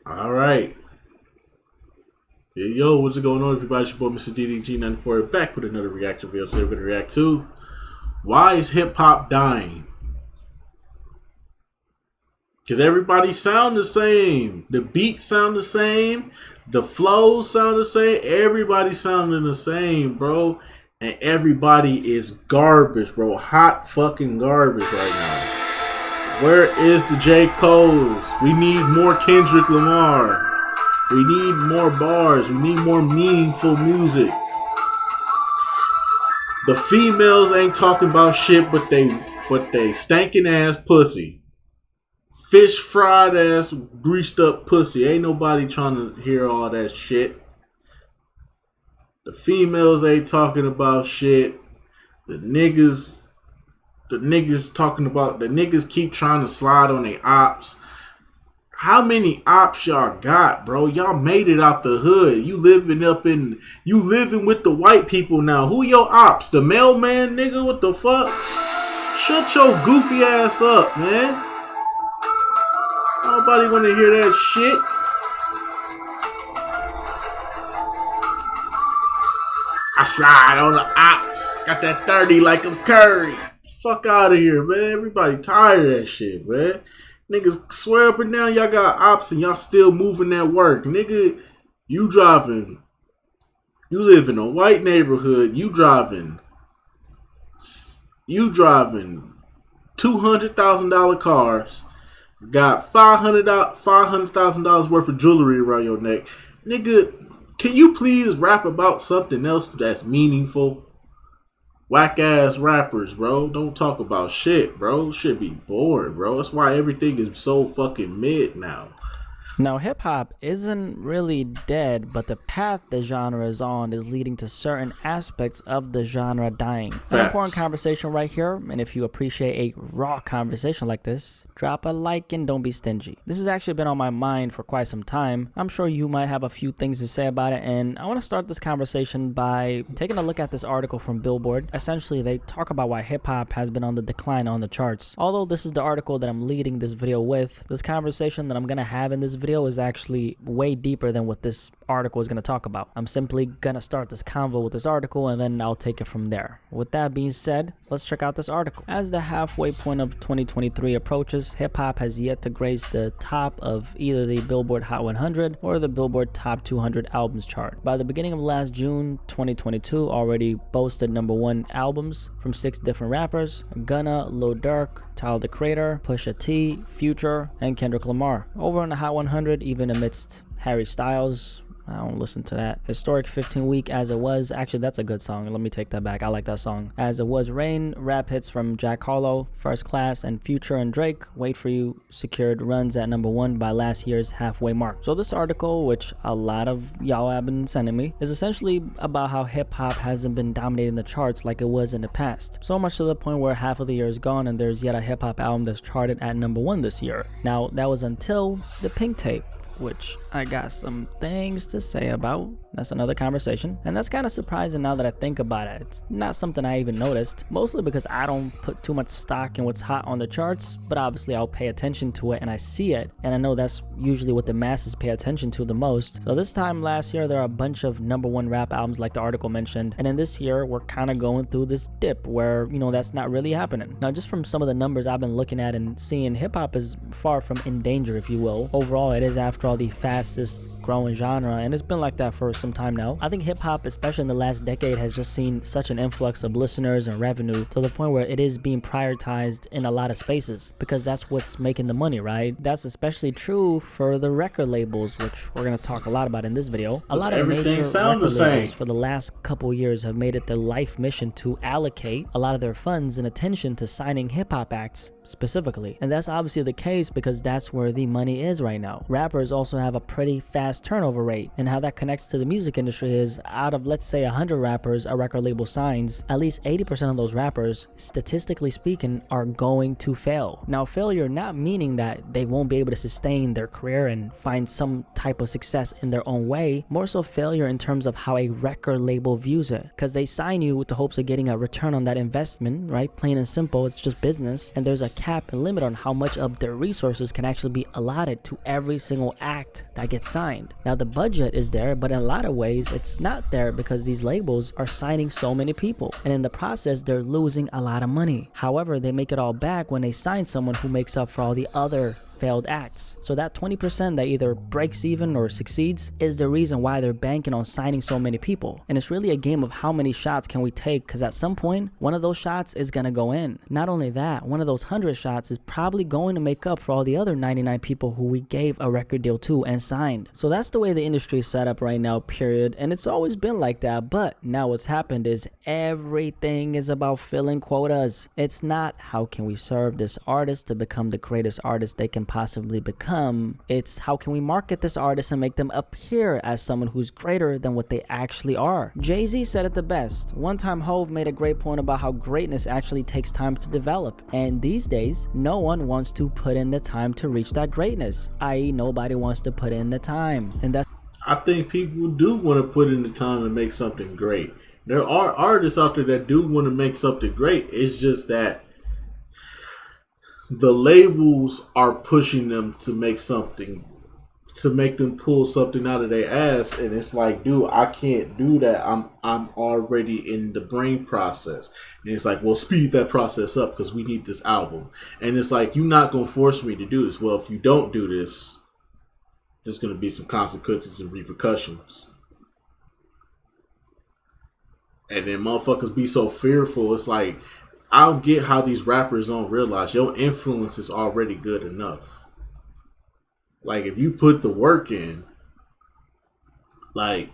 All right. Yo, what's going on, everybody? It's your boy, Mr. DDG94, back with another reaction video. So we're going to react to Why is Hip Hop Dying? Because everybody sound the same. The beats sound the same. The flows sound the same. Everybody sounding the same, bro. And everybody is garbage, bro. Hot fucking garbage right now. Where is the J. Cole's? We need more Kendrick Lamar. We need more bars. We need more meaningful music. The females ain't talking about shit, but they stankin' ass pussy. Fish fried ass greased up pussy. Ain't nobody trying to hear all that shit. The females ain't talking about shit. The niggas talking about, the niggas keep trying to slide on their ops. How many ops y'all got, bro? Y'all made it out the hood. You living with the white people now. Who your ops? The mailman, nigga? What the fuck? Shut your goofy ass up, man. Nobody want to hear that shit. I slide on the ops. Got that 30 like I'm Curry. Fuck out of here, man. Everybody tired of that shit, man. Niggas swear up and down y'all got ops and y'all still moving that work. Nigga, you live in a white neighborhood. You driving $200,000 cars. Got $500,000 worth of jewelry around your neck. Nigga, can you please rap about something else that's meaningful? Whack ass rappers, bro. Don't talk about shit, bro. Shit be boring, bro. That's why everything is so fucking mid now. Now, hip-hop isn't really dead, but the path the genre is on is leading to certain aspects of the genre dying. An important conversation right here, and if you appreciate a raw conversation like this, drop a like and don't be stingy. This has actually been on my mind for quite some time. I'm sure you might have a few things to say about it, and I want to start this conversation by taking a look at this article from Billboard. Essentially, they talk about why hip-hop has been on the decline on the charts. Although this is the article that I'm leading this video with, this conversation that I'm going to have in this video is actually way deeper than what this article is going to talk about. I'm simply going to start this convo with this article and then I'll take it from there. With that being said, let's check out this article. As the halfway point of 2023 approaches, hip-hop has yet to grace the top of either the Billboard Hot 100 or the Billboard Top 200 Albums chart. By the beginning of last June, 2022 already boasted #1 albums from 6 different rappers: Gunna, Lil Durk, Tyler the Creator, Pusha T, Future, and Kendrick Lamar. Over on the Hot 100, even amidst Harry Styles, I don't listen to that. Historic 15-week As It Was. Actually, that's a good song. Let me take that back. I like that song. As It Was Rain. Rap hits from Jack Harlow, First Class, and Future and Drake. Wait For You secured runs at #1 by last year's halfway mark. So this article, which a lot of y'all have been sending me, is essentially about how hip-hop hasn't been dominating the charts like it was in the past. So much to the point where half of the year is gone and there's yet a hip-hop album that's charted at #1 this year. Now, that was until the Pink Tape, which I got some things to say about. That's another conversation. And that's kind of surprising now that I think about it. It's not something I even noticed, mostly because I don't put too much stock in what's hot on the charts, but obviously I'll pay attention to it and I see it, and I know that's usually what the masses pay attention to the most. So this time last year, there are a bunch of #1 rap albums like the article mentioned, and in this year, we're kind of going through this dip where, that's not really happening. Now, just from some of the numbers I've been looking at and seeing, hip-hop is far from in danger, if you will. Overall, it is, after all, the fastest growing genre, and it's been like that for some time now. I think hip-hop, especially in the last decade, has just seen such an influx of listeners and revenue to the point where it is being prioritized in a lot of spaces because that's what's making the money, right? That's especially true for the record labels, which we're going to talk a lot about in this video. A lot of major record labels for the last couple years have made it their life mission to allocate a lot of their funds and attention to signing hip-hop acts specifically, and that's obviously the case because that's where the money is right now. Rappers also have a pretty fast turnover rate, and how that connects to the music industry is, out of, let's say, 100 rappers a record label signs, at least 80% of those rappers, statistically speaking, are going to fail. Now, failure not meaning that they won't be able to sustain their career and find some type of success in their own way, more so failure in terms of how a record label views it, because they sign you with the hopes of getting a return on that investment, right? Plain and simple, it's just business, and there's a cap and limit on how much of their resources can actually be allotted to every single act that gets signed. Now the budget is there, but in a lot of ways it's not there because these labels are signing so many people, and in the process they're losing a lot of money. However, they make it all back when they sign someone who makes up for all the other failed acts. So that 20% that either breaks even or succeeds is the reason why they're banking on signing so many people. And it's really a game of how many shots can we take, because at some point one of those shots is gonna go in. Not only that, one of those 100 shots is probably going to make up for all the other 99 people who we gave a record deal to and signed. So that's the way the industry is set up right now, period. And it's always been like that, but now what's happened is everything is about filling quotas. It's not how can we serve this artist to become the greatest artist they can possibly become. It's how can we market this artist and make them appear as someone who's greater than what they actually are. Jay-Z said it the best. One time Hov made a great point about how greatness actually takes time to develop, and these days no one wants to put in the time to reach that greatness, i.e. nobody wants to put in the time. And that's I think people do want to put in the time to make something great. There are artists out there that do want to make something great. It's just that the labels are pushing them to make something, to make them pull something out of their ass, and it's like, dude, I can't do that. I'm already in the brain process, and it's like, well, speed that process up because we need this album. And it's like, you're not gonna force me to do this. Well, if you don't do this, there's gonna be some consequences and repercussions. And then motherfuckers be so fearful. It's like, I'll get how these rappers don't realize your influence is already good enough. Like, if you put the work in, like,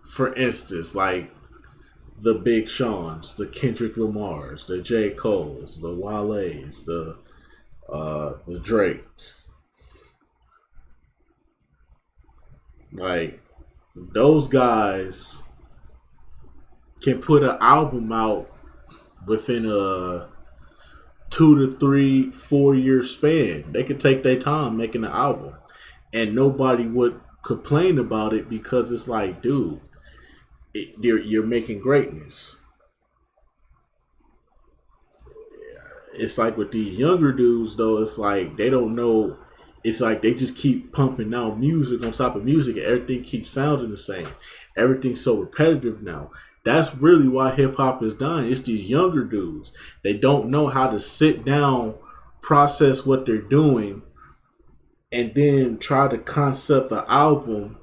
for instance, like the Big Sean's, the Kendrick Lamar's, the J. Cole's, the Wale's, the Drake's. Like, those guys can put an album out within a 2 to 3, 4 year span. They could take their time making an album, and nobody would complain about it because it's like, dude, you're making greatness. It's like with these younger dudes, though, it's like they don't know. It's like they just keep pumping out music on top of music, and everything keeps sounding the same. Everything's so repetitive now. That's really why hip hop is dying. It's these younger dudes. They don't know how to sit down, process what they're doing, and then try to concept an album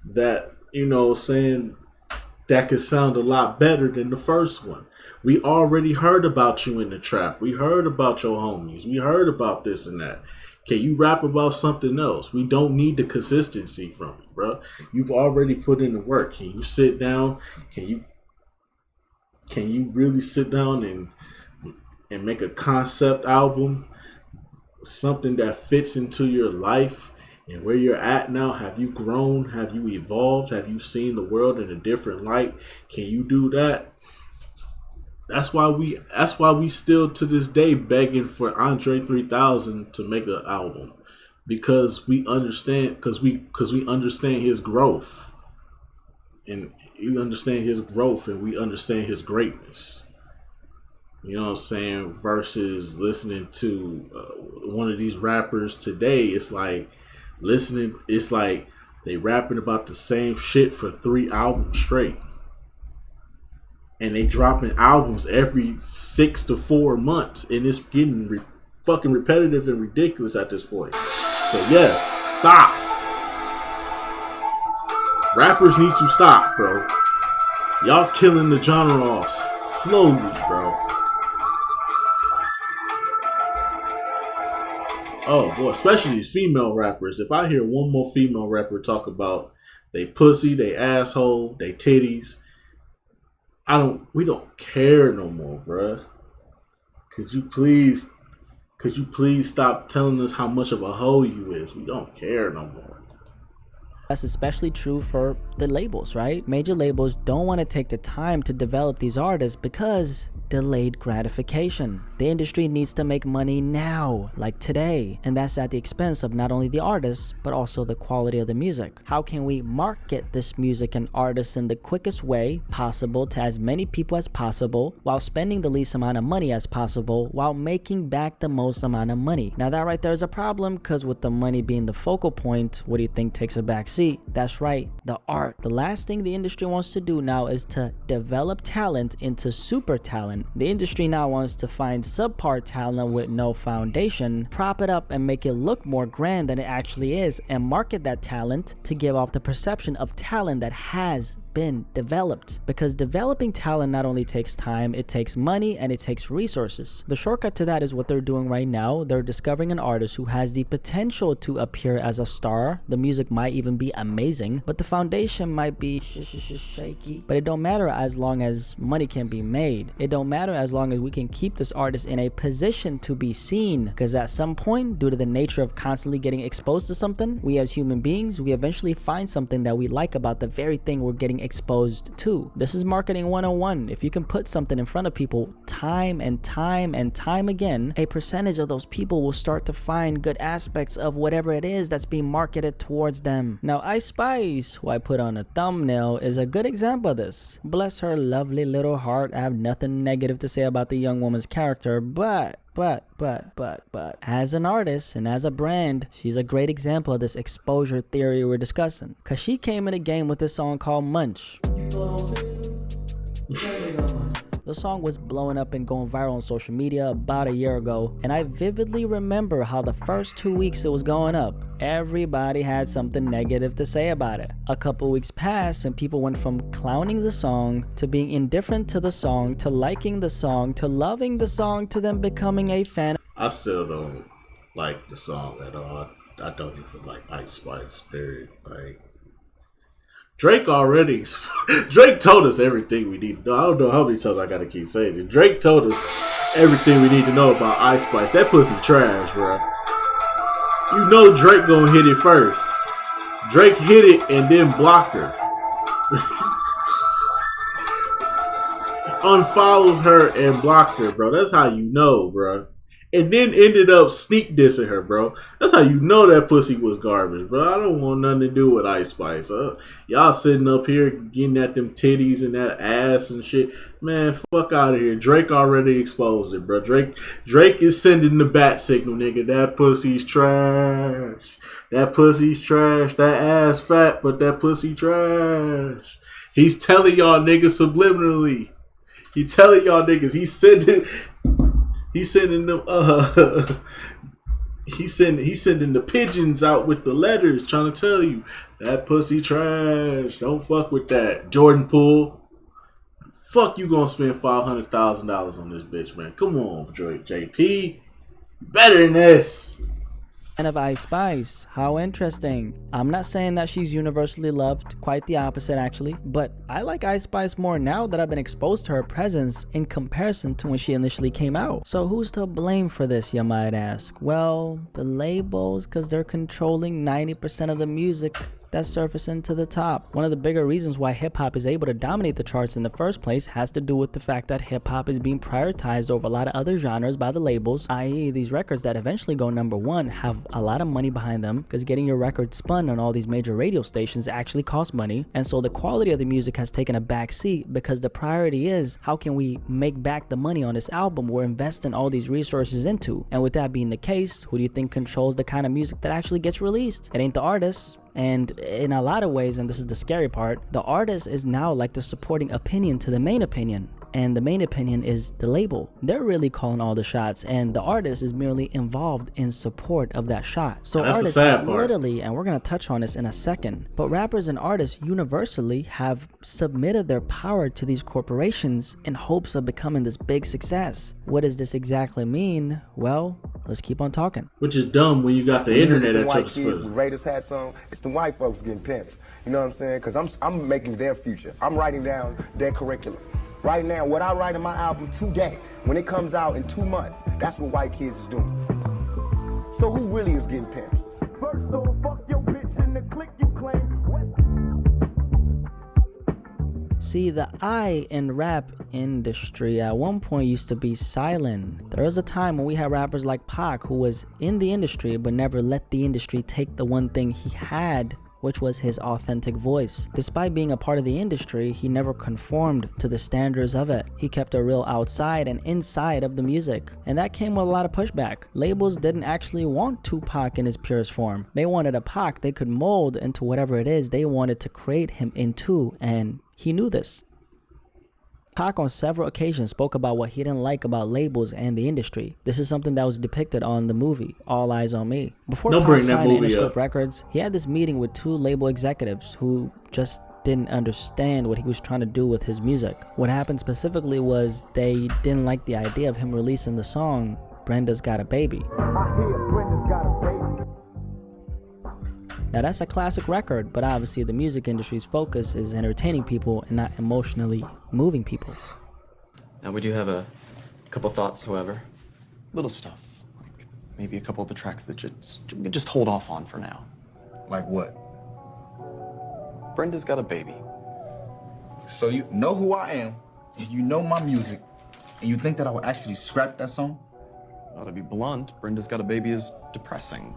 that, you know, saying that could sound a lot better than the first one. We already heard about you in the trap. We heard about your homies. We heard about this and that. Can you rap about something else? We don't need the consistency from you, bro. You've already put in the work. Can you sit down? Can you really sit down and make a concept album? Something that fits into your life and where you're at now. Have you grown? Have you evolved? Have you seen the world in a different light? Can you do that? That's why we still to this day begging for Andre 3000 to make an album, because we understand we understand his growth, and you understand his growth, and we understand his greatness. You know what I'm saying? Versus listening to one of these rappers today, it's like they rapping about the same shit for 3 albums straight. And they dropping albums every 6 to 4 months, and it's getting fucking repetitive and ridiculous at this point. So yes, stop. Rappers need to stop, bro. Y'all killing the genre off slowly, bro. Oh boy, especially these female rappers. If I hear one more female rapper talk about they pussy, they asshole, they titties, we don't care no more, bruh. Could you please stop telling us how much of a hoe you is? We don't care no more. That's especially true for the labels, right? Major labels don't want to take the time to develop these artists because delayed gratification. The industry needs to make money now, like today, and that's at the expense of not only the artists, but also the quality of the music. How can we market this music and artists in the quickest way possible to as many people as possible, while spending the least amount of money as possible, while making back the most amount of money? Now that right there is a problem, because with the money being the focal point, what do you think takes a back seat? That's right, the art. The last thing the industry wants to do now is to develop talent into super talent. The industry now wants to find subpar talent with no foundation, prop it up and make it look more grand than it actually is, and market that talent to give off the perception of talent that has been developed. Because developing talent not only takes time, it takes money and it takes resources. The shortcut to that is what they're doing right now. They're discovering an artist who has the potential to appear as a star. The music might even be amazing, but the foundation might be shaky. But it don't matter as long as money can be made. It don't matter as long as we can keep this artist in a position to be seen. Because at some point, due to the nature of constantly getting exposed to something, we as human beings, we eventually find something that we like about the very thing we're getting exposed to. This is marketing 101. If you can put something in front of people time and time and time again, a percentage of those people will start to find good aspects of whatever it is that's being marketed towards them. Now, Ice Spice, who I put on a thumbnail, is a good example of this. Bless her lovely little heart. I have nothing negative to say about the young woman's character, but as an artist and as a brand, she's a great example of this exposure theory we're discussing. Cause she came in the game with this song called Munch. The song was blowing up and going viral on social media about a year ago, and I vividly remember how the first 2 weeks it was going up, everybody had something negative to say about it. A couple weeks passed and people went from clowning the song to being indifferent to the song to liking the song to loving the song to them becoming a fan. I still don't like the song at all. I don't even like Ice Spice, period. Like, Drake told us everything we need to know. I don't know how many times I gotta keep saying it. Drake told us everything we need to know about Ice Spice. That pussy trash, bro. You know Drake gonna hit it first. Drake hit it and then blocked her. Unfollowed her and blocked her, bro. That's how you know, bro. And then ended up sneak dissing her, bro. That's how you know that pussy was garbage, bro. I don't want nothing to do with Ice Spice. Y'all sitting up here getting at them titties and that ass and shit. Man, fuck out of here. Drake already exposed it, bro. Drake is sending the bat signal, nigga. That pussy's trash. That pussy's trash. That ass fat, but that pussy trash. He's telling y'all niggas subliminally. He telling y'all niggas. He's sending them he's sending the pigeons out with the letters trying to tell you that pussy trash. Don't fuck with that. Jordan Poole. Fuck you gonna spend $500,000 on this bitch, man. Come on, Drake JP. Better than this. And of Ice Spice, how interesting. I'm not saying that she's universally loved, quite the opposite actually, but I like Ice Spice more now that I've been exposed to her presence in comparison to when she initially came out. So who's to blame for this, you might ask? Well, the labels, because they're controlling 90% of the music that's surfacing to the top. One of the bigger reasons why hip-hop is able to dominate the charts in the first place has to do with the fact that hip-hop is being prioritized over a lot of other genres by the labels, i.e. these records that eventually go number one have a lot of money behind them, because getting your record spun on all these major radio stations actually costs money, and so the quality of the music has taken a back seat because the priority is how can we make back the money on this album we're investing all these resources into. And with that being the case, who do you think controls the kind of music that actually gets released? It ain't the artists. And in a lot of ways, and this is the scary part, the artist is now like the supporting opinion to the main opinion. And the main opinion is the label. They're really calling all the shots, and the artist is merely involved in support of that shot. So artists literally, and we're going to touch on this in a second, but rappers and artists universally have submitted their power to these corporations in hopes of becoming this big success. What does this exactly mean? Well, let's keep on talking. Which is dumb when you got the internet at your disposal. The Raiders hats on, it's the white folks getting pimps. You know what I'm saying? Because I'm making their future. I'm writing down their curriculum. Right now, what I write in my album today, when it comes out in 2 months, that's what white kids is doing. So who really is getting pimped? First off, fuck your bitch in the click you claim. See, the I in rap industry at one point used to be silent. There was a time when we had rappers like Pac, who was in the industry but never let the industry take the one thing he had, which was his authentic voice. Despite being a part of the industry, he never conformed to the standards of it. He kept a real outside and inside of the music, and that came with a lot of pushback. Labels didn't actually want Tupac in his purest form. They wanted a Pac they could mold into whatever it is they wanted to create him into, and he knew this. Pac on several occasions spoke about what he didn't like about labels and the industry. This is something that was depicted on the movie All Eyes on Me. Before Pac signed to Interscope Records, he had this meeting with 2 label executives who just didn't understand what he was trying to do with his music. What happened specifically was they didn't like the idea of him releasing the song Brenda's Got a Baby. Now that's a classic record, but obviously the music industry's focus is entertaining people and not emotionally moving people. Now we do have a couple thoughts, however. Little stuff, like maybe a couple of the tracks that we could just hold off on for now. Like what? Brenda's Got a Baby. So you know who I am, and you know my music, and you think that I would actually scrap that song? Well, to be blunt, Brenda's Got a Baby is depressing.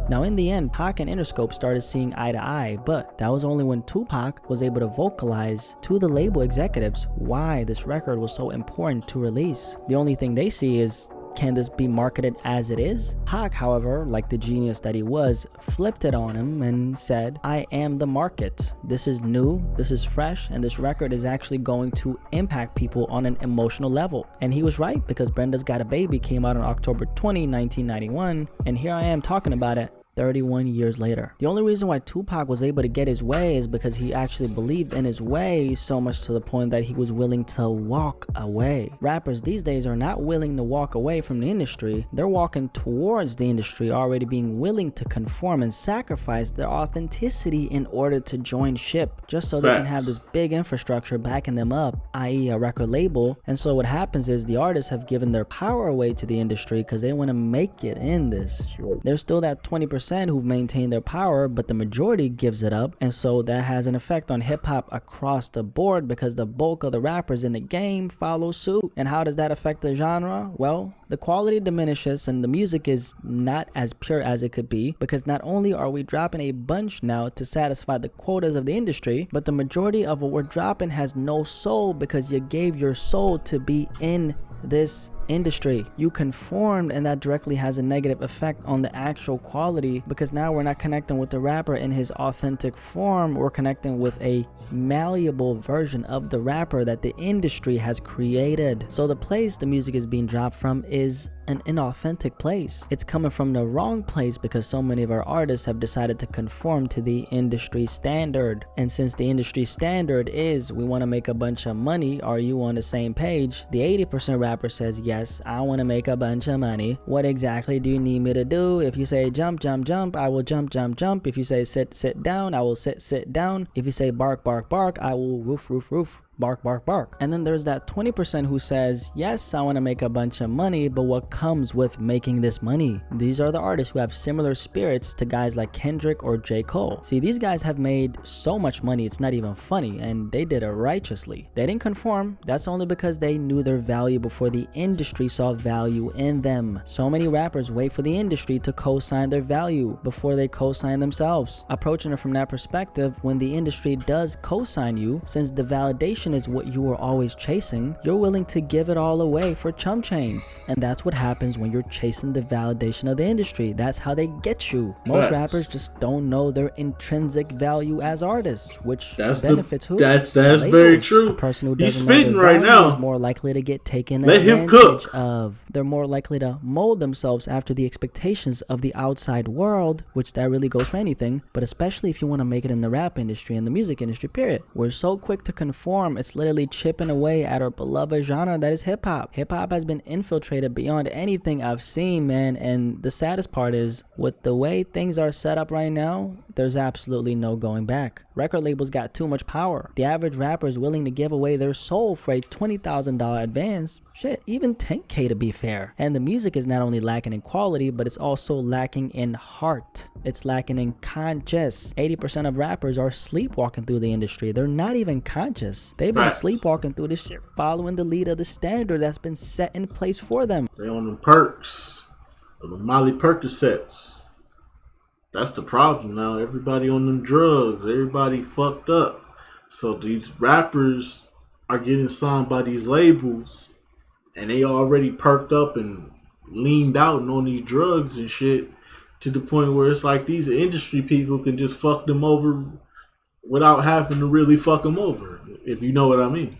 Now in the end, Pac and Interscope started seeing eye to eye, but that was only when Tupac was able to vocalize to the label executives why this record was so important to release. The only thing they see is, can this be marketed as it is? Pac, however, like the genius that he was, flipped it on him and said, I am the market. This is new, this is fresh, and this record is actually going to impact people on an emotional level. And he was right, because Brenda's Got a Baby came out on October 20, 1991, and here I am talking about it 31 years later. The only reason why Tupac was able to get his way is because he actually believed in his way so much to the point that he was willing to walk away. Rappers these days are not willing to walk away from the industry. They're walking towards the industry, already being willing to conform and sacrifice their authenticity in order to join ship, just so they can have this big infrastructure backing them up, i.e. a record label. And so what happens is the artists have given their power away to the industry because they want to make it in this. There's still that 20% who've maintained their power, but the majority gives it up, and so that has an effect on hip-hop across the board because the bulk of the rappers in the game follow suit. And how does that affect the genre? Well, the quality diminishes and the music is not as pure as it could be, because not only are we dropping a bunch now to satisfy the quotas of the industry, but the majority of what we're dropping has no soul because you gave your soul to be in this industry. You conformed, and that directly has a negative effect on the actual quality, because now we're not connecting with the rapper in his authentic form. We're connecting with a malleable version of the rapper that the industry has created. So the place the music is being dropped from is an inauthentic place. It's coming from the wrong place because so many of our artists have decided to conform to the industry standard. And since the industry standard is we want to make a bunch of money, are you on the same page? The 80% rapper says, yes, I want to make a bunch of money. What exactly do you need me to do? If you say jump, jump, jump, I will jump, jump, jump. If you say sit, sit down, I will sit, sit down. If you say bark, bark, bark, I will roof, roof, roof. Bark, bark, bark. And then there's that 20% who says, yes, I want to make a bunch of money, but what comes with making this money? These are the artists who have similar spirits to guys like Kendrick or J. Cole. See, these guys have made so much money, it's not even funny, and they did it righteously. They didn't conform. That's only because they knew their value before the industry saw value in them. So many rappers wait for the industry to co-sign their value before they co-sign themselves. Approaching it from that perspective, when the industry does co-sign you, since the validation is what you were always chasing, you're willing to give it all away for chump change. And that's what happens when you're chasing the validation of the industry. That's how they get you. Most rappers just don't know their intrinsic value as artists, which benefits who? That's very true. The person who He's doesn't know spitting their right value now. is more likely to get taken Let him advantage cook. of. They're more likely to mold themselves after the expectations of the outside world, which that really goes for anything, but especially if you want to make it in the rap industry and the music industry, period. We're so quick to conform. It's literally chipping away at our beloved genre that is hip-hop. Hip-hop has been infiltrated beyond anything I've seen, man, and the saddest part is, with the way things are set up right now, there's absolutely no going back. Record labels got too much power. The average rapper is willing to give away their soul for a $20,000 advance. Shit, even $10K to be fair. And the music is not only lacking in quality, but it's also lacking in heart. It's lacking in conscious. 80% of rappers are sleepwalking through the industry. They're not even conscious. They've been sleepwalking through this shit, following the lead of the standard that's been set in place for them. They on them perks, or the Molly Percocets. That's the problem now. Everybody on them drugs. Everybody fucked up. So these rappers are getting signed by these labels, and they already perked up and leaned out and on these drugs and shit, to the point where it's like these industry people can just fuck them over without having to really fuck them over, if you know what I mean.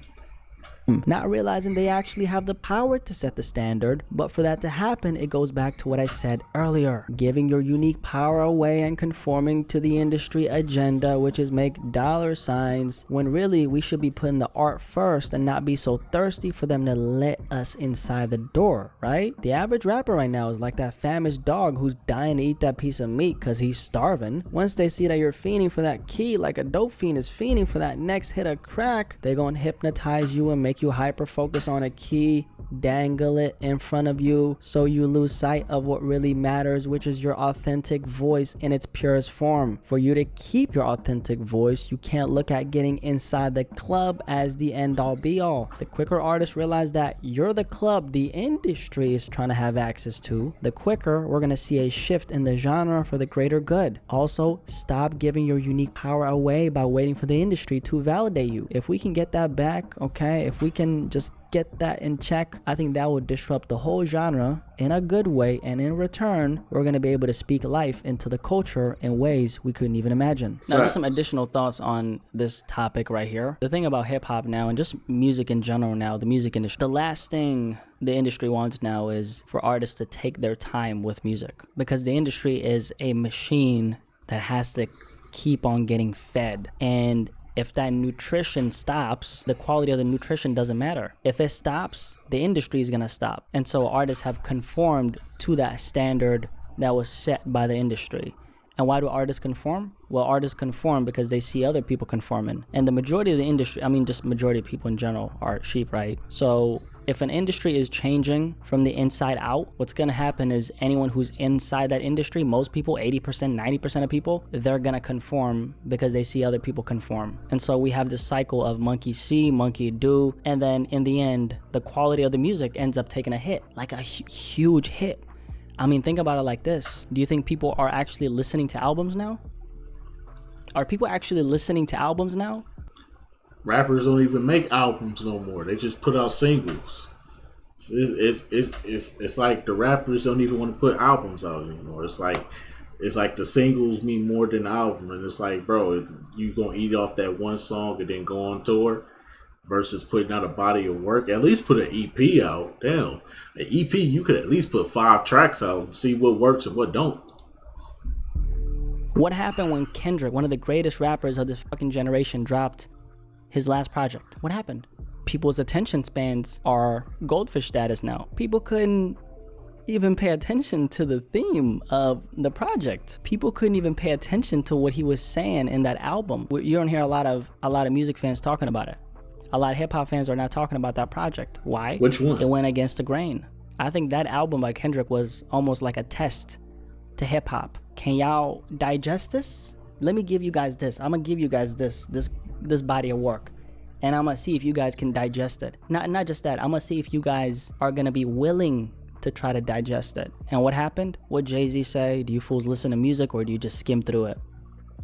Not realizing they actually have the power to set the standard, but for that to happen, it goes back to what I said earlier. Giving your unique power away and conforming to the industry agenda, which is make dollar signs, when really we should be putting the art first and not be so thirsty for them to let us inside the door, right? The average rapper right now is like that famished dog who's dying to eat that piece of meat because he's starving. Once they see that you're fiending for that key, like a dope fiend is fiending for that next hit of crack, they're gonna hypnotize you and make you hyper focus on a key, dangle it in front of you so you lose sight of what really matters, which is your authentic voice in its purest form. For you to keep your authentic voice, you can't look at getting inside the club as the end all be all. The quicker artists realize that you're the club the industry is trying to have access to, the quicker we're going to see a shift in the genre for the greater good. Also, stop giving your unique power away by waiting for the industry to validate you. If we can get that back, okay, if we can just get that in check, I think that would disrupt the whole genre in a good way, and in return, we're going to be able to speak life into the culture in ways we couldn't even imagine. Now, just some additional thoughts on this topic right here. The thing about hip-hop now, and just music in general now, the music industry, the last thing the industry wants now is for artists to take their time with music, because the industry is a machine that has to keep on getting fed, and if that nutrition stops, the quality of the nutrition doesn't matter. If it stops, the industry is gonna stop. And so artists have conformed to that standard that was set by the industry. And why do artists conform? Well, artists conform because they see other people conforming. And the majority of the industry, I mean just majority of people in general, are sheep, right? So if an industry is changing from the inside out, what's gonna happen is anyone who's inside that industry, most people, 80%, 90% of people, they're gonna conform because they see other people conform. And so we have this cycle of monkey see, monkey do, and then in the end, the quality of the music ends up taking a hit, like a huge hit. I mean, think about it like this. Do you think people are actually listening to albums now? Are people actually listening to albums now? Rappers don't even make albums no more. They just put out singles. So it's like the rappers don't even want to put albums out anymore. It's like the singles mean more than the album. And it's like, bro, you gonna eat off that one song and then go on tour versus putting out a body of work. At least put an EP out. Damn. An EP, you could at least put 5 tracks out and see what works and what don't. What happened when Kendrick, one of the greatest rappers of this fucking generation, dropped his last project? What happened? People's attention spans are goldfish status now. People couldn't even pay attention to the theme of the project. People couldn't even pay attention to what he was saying in that album. You don't hear a lot of music fans talking about it. A lot of hip-hop fans are not talking about that project. Why? Which one? It went against the grain. I think that album by Kendrick was almost like a test to hip-hop. Can y'all digest this? Let me give you guys this. I'm gonna give you guys this body of work, and I'm gonna see if you guys can digest it. Not just that, I'm gonna see if you guys are gonna be willing to try to digest it. And what happened? What Jay-Z say? Do you fools listen to music or do you just skim through it?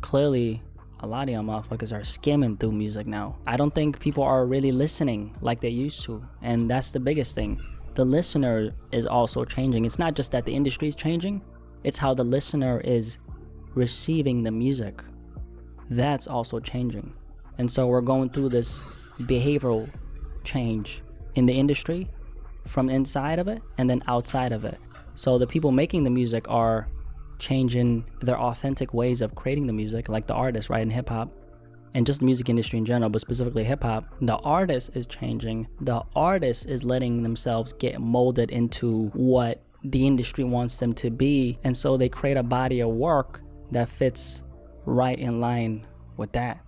Clearly, a lot of y'all motherfuckers are skimming through music now. I don't think people are really listening like they used to, and that's the biggest thing. The listener is also changing. It's not just that the industry is changing, it's how the listener is receiving the music. That's also changing. And so we're going through this behavioral change in the industry from inside of it and then outside of it. So the people making the music are changing their authentic ways of creating the music, like the artists, right, in hip-hop, and just the music industry in general, but specifically hip-hop. The artist is changing. The artist is letting themselves get molded into what the industry wants them to be, and so they create a body of work that fits right in line with that.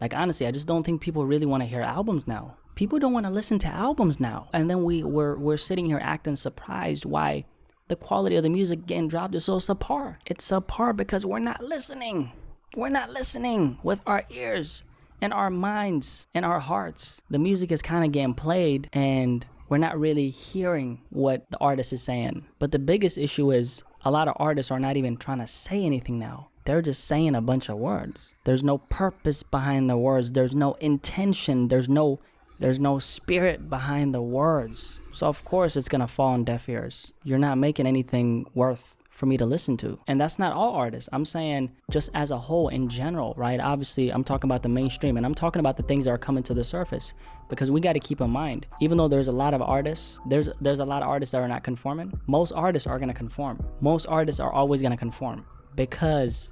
Like, honestly, I just don't think people really want to hear albums now. People don't want to listen to albums now. And then we're sitting here acting surprised why the quality of the music getting dropped is so subpar. It's subpar because we're not listening. We're not listening with our ears and our minds and our hearts. The music is kind of getting played and we're not really hearing what the artist is saying. But the biggest issue is a lot of artists are not even trying to say anything now. They're just saying a bunch of words. There's no purpose behind the words. There's no intention. There's no spirit behind the words. So of course it's gonna fall on deaf ears. You're not making anything worth for me to listen to. And that's not all artists. I'm saying just as a whole in general, right? Obviously, I'm talking about the mainstream and I'm talking about the things that are coming to the surface because we got to keep in mind, even though there's a lot of artists, there's a lot of artists that are not conforming. Most artists are going to conform. Most artists are always going to conform because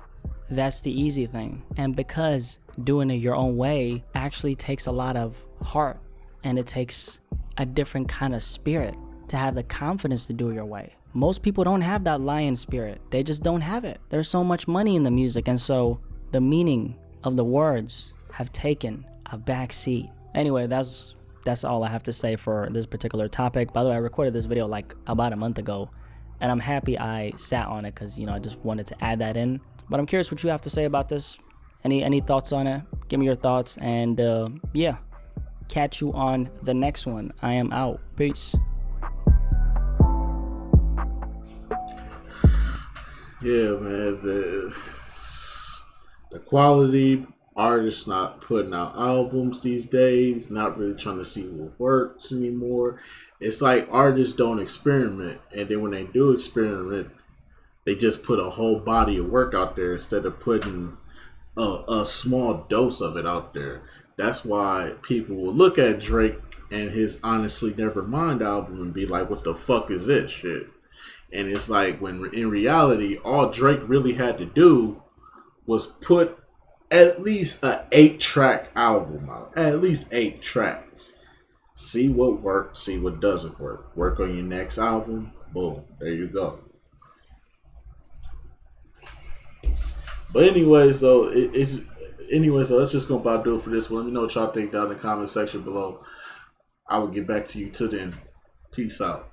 that's the easy thing. And because doing it your own way actually takes a lot of heart and it takes a different kind of spirit to have the confidence to do it your way. Most people don't have that lion spirit. They just don't have it. There's so much money in the music, and so the meaning of the words have taken a back seat. Anyway, that's all I have to say for this particular topic. By the way, I recorded this video like about a month ago, and I'm happy I sat on it because, I just wanted to add that in. But I'm curious what you have to say about this. Any thoughts on it? Give me your thoughts, and yeah, catch you on the next one. I am out. Peace. Yeah, man, the quality, artists not putting out albums these days, not really trying to see what works anymore. It's like artists don't experiment, and then when they do experiment, they just put a whole body of work out there instead of putting a small dose of it out there. That's why people will look at Drake and his Honestly Nevermind album and be like, what the fuck is this shit? And it's like, when in reality, all Drake really had to do was put at least an 8-track album out. At least 8 tracks. See what works, see what doesn't work. Work on your next album. Boom. There you go. But anyways, though, that's just going to about do it for this one. Let me know what y'all think down in the comment section below. I will get back to you till then. Peace out.